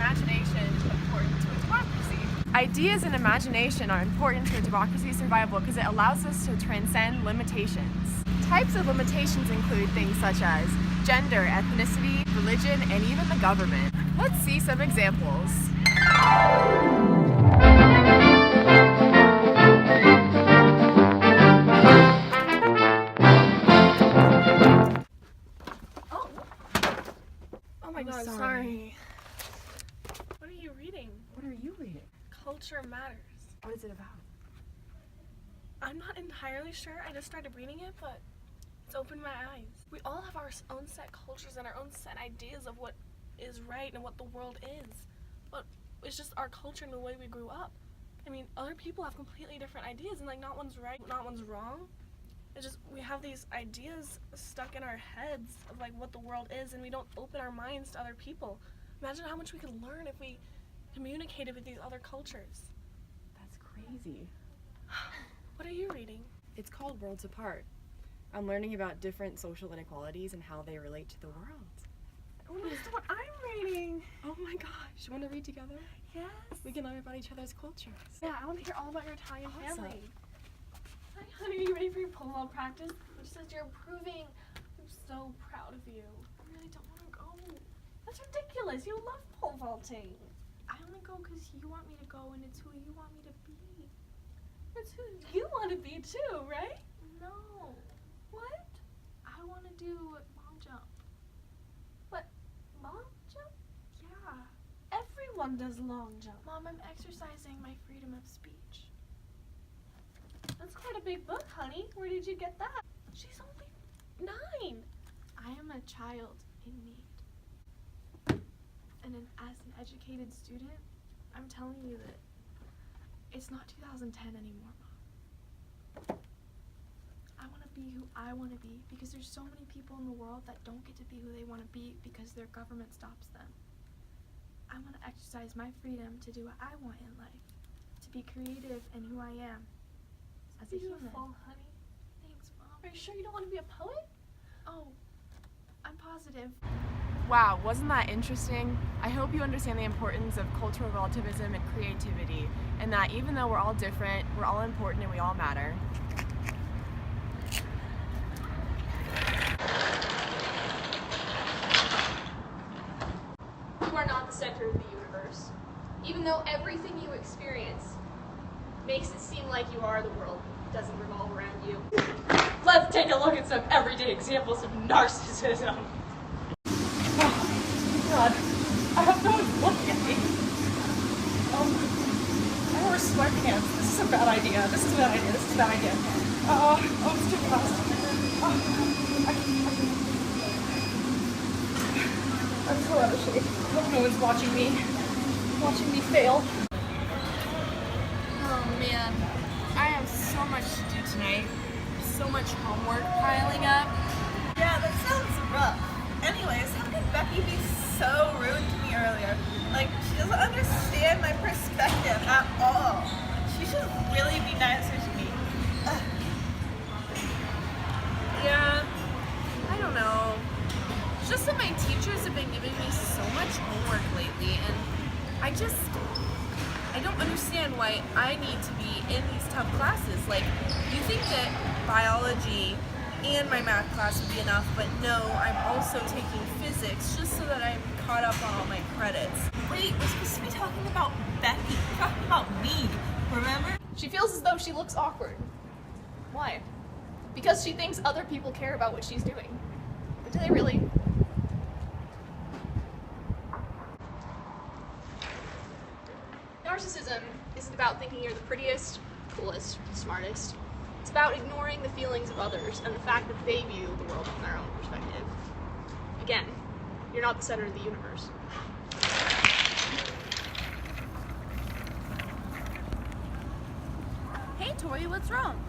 imagination important to a democracy? Ideas and imagination are important to a democracy's survival because it allows us to transcend limitations. Types of limitations include things such as gender, ethnicity, religion, and even the government. Let's see some examples. Oh my God, sorry. What are you reading? What are you reading? Culture Matters. What is it about? I'm not entirely sure. I just started reading it, but it's opened my eyes. We all have our own set cultures and our own set ideas of what is right and what the world is. But it's just our culture and the way we grew up. I mean, other people have completely different ideas, and like not one's right, not one's wrong. It's just we have these ideas stuck in our heads of like what the world is, and we don't open our minds to other people. Imagine how much we could learn if we communicated with these other cultures. That's crazy. What are you reading? It's called Worlds Apart. I'm learning about different social inequalities and how they relate to the world. Oh, that's what I'm reading. Oh my gosh, you want to read together? Yes. We can learn about each other's cultures. Yeah, I want to hear all about your Italian Awesome. family. Hi, honey, are you ready for your pole vault practice? Which says you're improving. I'm so proud of you. I really don't want to go. That's ridiculous. You love pole vaulting. I only go because you want me to go and it's who you want me to be. That's who you want to be too, right? No, What? I want to do long jump. What? Long jump? Yeah. Everyone does long jump. Mom, I'm exercising my freedom of speech. That's quite a big book, honey. Where did you get that? She's only 9. I am a child in need. And as an educated student, I'm telling you that it's not 2010 anymore, Mom. I want to be who I want to be because there's so many people in the world that don't get to be who they want to be because their government stops them. I want to exercise my freedom to do what I want in life, to be creative in who I am as a human. Beautiful, honey. Thanks, Mom. Are you sure you don't want to be a poet? Oh, I'm positive. Wow, wasn't that interesting? I hope you understand the importance of cultural relativism and creativity, and that even though we're all different, we're all important and we all matter. You are not the center of the universe, even though everything you experience makes it seem like you are. The world doesn't revolve around you. Let's take a look at some everyday examples of narcissism. Oh, God. I hope no one's looking at me. I wear sweatpants. This is a bad idea. This is a bad idea. This is a bad idea. Oh, it's too fast. I'm so out of shape. I hope no one's watching me fail. Oh man, I have so much to do tonight. So much homework piling up. Yeah, that sounds rough. Anyways, how could Becky be so rude to me earlier? Like, she doesn't understand my perspective at all. She should really be nicer to me. Ugh. Yeah, I don't know. It's just that my teachers have been giving me so much homework lately, and I don't understand why I need to be in these tough classes. Like, you think that biology and my math class would be enough, but no, I'm also taking physics just so that I'm caught up on all my credits. Wait, we're supposed to be talking about Becky. We're talking about me, remember? She feels as though she looks awkward. Why? Because she thinks other people care about what she's doing. But do they really? Narcissism isn't about thinking you're the prettiest, coolest, smartest. It's about ignoring the feelings of others and the fact that they view the world from their own perspective. Again, you're not the center of the universe. Hey Tori, what's wrong?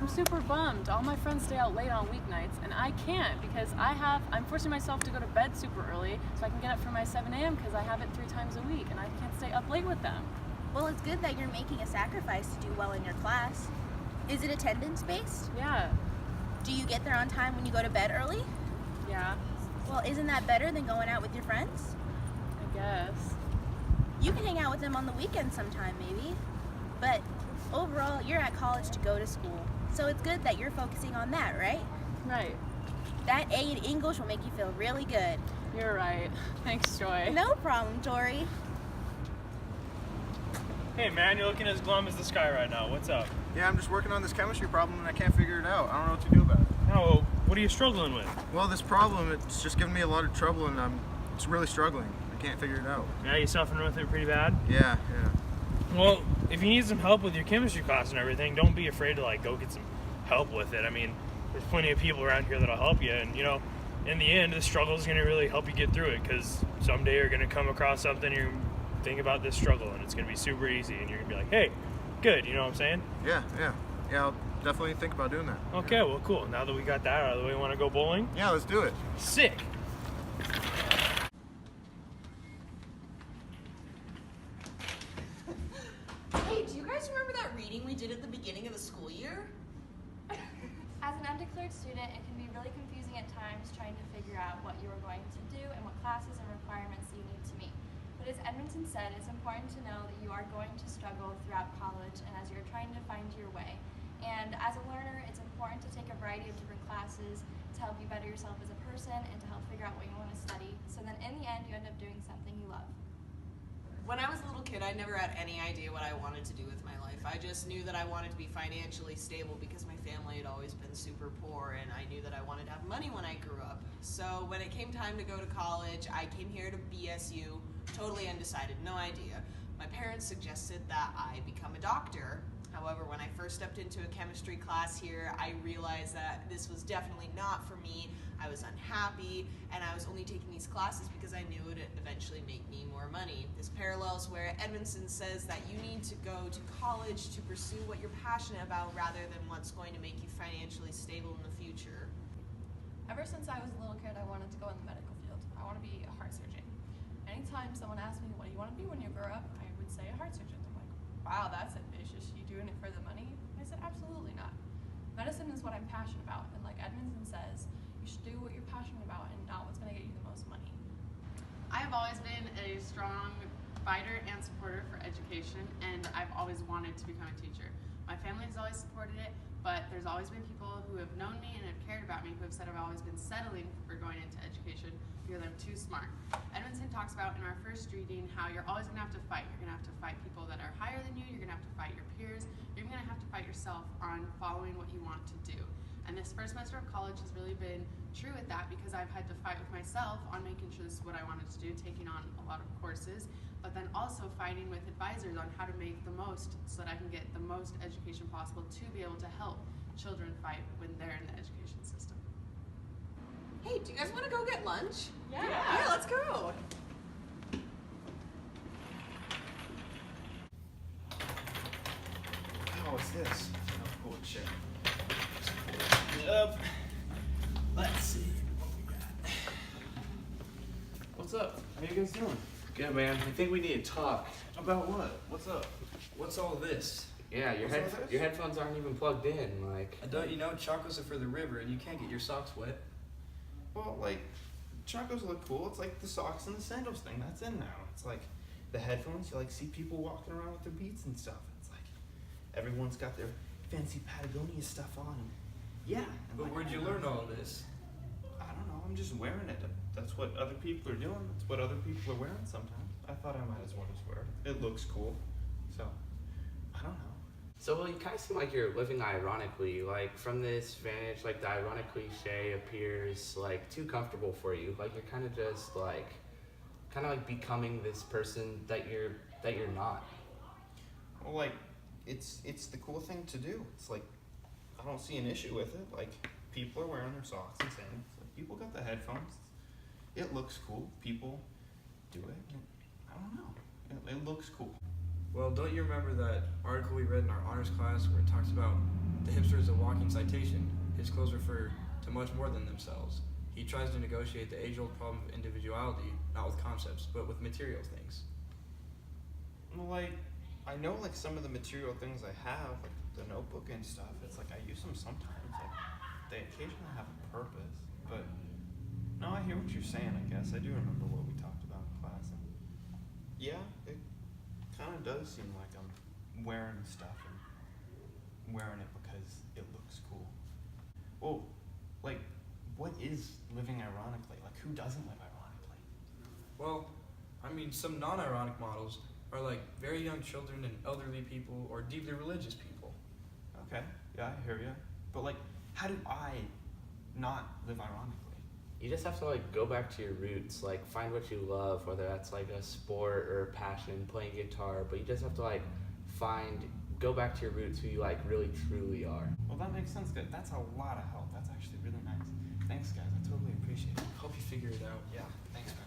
I'm super bummed. All my friends stay out late on weeknights and I can't because I'm forcing myself to go to bed super early so I can get up for my 7 a.m. because I have it 3 times a week and I can't stay up late with them. Well, it's good that you're making a sacrifice to do well in your class. Is it attendance-based? Yeah. Do you get there on time when you go to bed early? Yeah, Well, isn't that better than going out with your friends? I guess. You can hang out with them on the weekend sometime, maybe. But overall, you're at college to go to school. So it's good that you're focusing on that, right? Right. That A in English will make you feel really good. You're right. Thanks, Joy. No problem, Tori. Hey man, you're looking as glum as the sky right now. What's up? Yeah, I'm just working on this chemistry problem and I can't figure it out. I don't know what to do about it. Oh, what are you struggling with? Well, this problem, it's just giving me a lot of trouble and I'm just really struggling. I can't figure it out. Yeah, you suffering with it pretty bad? Yeah. Well, if you need some help with your chemistry class and everything, don't be afraid to go get some help with it. I mean, there's plenty of people around here that'll help you, and in the end, the struggle is going to really help you get through it, because someday you're going to come across something, you're going to think about this struggle, and it's going to be super easy, and you're going to be like, hey, good, you know what I'm saying? Yeah, I'll definitely think about doing that. Okay, well, cool. Now that we got that out of the way, want to go bowling? Yeah, let's do it. Sick. Hey, do you guys remember that reading we did at the beginning of the school year? As an undeclared student, it can be really confusing at times trying to figure out what you are going to do and what classes and requirements you need to meet. But as Edmondson said, it's important to know that you are going to struggle throughout college and as you're trying to find your way. And as a learner, it's important to take a variety of different classes to help you better yourself as a person and to help figure out what you want to study. So then in the end, you end up doing something you love. When I was a little kid, I never had any idea what I wanted to do with my life. I just knew that I wanted to be financially stable because my family had always been super poor, and I knew that I wanted to have money when I grew up. So when it came time to go to college, I came here to BSU, totally undecided, no idea. My parents suggested that I become a doctor. However, when I first stepped into a chemistry class here, I realized that this was definitely not for me. I was unhappy, and I was only taking these classes because I knew it would eventually make me more money. This parallels where Edmondson says that you need to go to college to pursue what you're passionate about rather than what's going to make you financially stable in the future. Ever since I was a little kid, I wanted to go in the medical field. I want to be a heart surgeon. Anytime someone asked me, what do you want to be when you grow up? I would say a heart surgeon. I'm like, wow, that's ambitious. You doing it for the money? I said, absolutely not. Medicine is what I'm passionate about, and like Edmondson says, you should do what you're passionate about and not what's going to get you the most money. I've always been a strong fighter and supporter for education, and I've always wanted to become a teacher. My family has always supported it, but there's always been people who have known me and have cared about me who have said I've always been settling for going into education because I'm too smart. Edmondson talks about in our first reading how you're always going to have to fight. You're going to have to fight people that are higher than you, you're going to have to fight your peers, you're even going to have to fight yourself on following what you want to do. And this first semester of college has really been true at that because I've had to fight with myself on making sure this is what I wanted to do, taking on a lot of courses, but then also fighting with advisors on how to make the most so that I can get the most education possible to be able to help children fight when they're in the education system. Hey, do you guys want to go get lunch? Yeah. Yeah, let's go. What's this? Oh, cool shit. Let's see what we got. What's up? How you guys doing? Good, man. I think we need to talk. About what? What's up? What's all this? Yeah, your headphones aren't even plugged in. Don't you know chacos are for the river and you can't get your socks wet? Well, chacos look cool. It's like the socks and the sandals thing. That's in now. It's like the headphones. You see people walking around with their beats and stuff. It's like everyone's got their fancy Patagonia stuff on. And yeah. But where'd you learn all this? I don't know. I'm just wearing it. That's what other people are doing. That's what other people are wearing sometimes. I thought I might as well just wear it. It looks cool. So, I don't know. So, well, you kind of seem like you're living ironically. From this vantage, the ironic cliche appears, too comfortable for you. You're kind of just, becoming this person that you're not. Well, it's the cool thing to do. It's I don't see an issue with it. People are wearing their socks and sandals. People got the headphones. It looks cool. People do it. I don't know. It looks cool. Well, don't you remember that article we read in our honors class where it talks about the hipster is a walking citation? His clothes refer to much more than themselves. He tries to negotiate the age-old problem of individuality, not with concepts, but with material things. Well, I know some of the material things I have, the notebook and stuff, it's I use them sometimes. They occasionally have a purpose, but no, I hear what you're saying, I guess. I do remember what we talked about in class. And yeah, of does seem like I'm wearing stuff and wearing it because it looks cool. Well, like, what is living ironically? Like, who doesn't live ironically? Well, I mean, some non-ironic models are like very young children and elderly people or deeply religious people. Okay, yeah, I hear you. But like, how do I not live ironically? You just have to like go back to your roots, like find what you love, whether that's like a sport or a passion, playing guitar, but you just have to like go back to your roots, who you like really truly are. Well, that makes sense, good. That's a lot of help. That's actually really nice. Thanks, guys. I totally appreciate it. Help you figure it out. Yeah, thanks, man.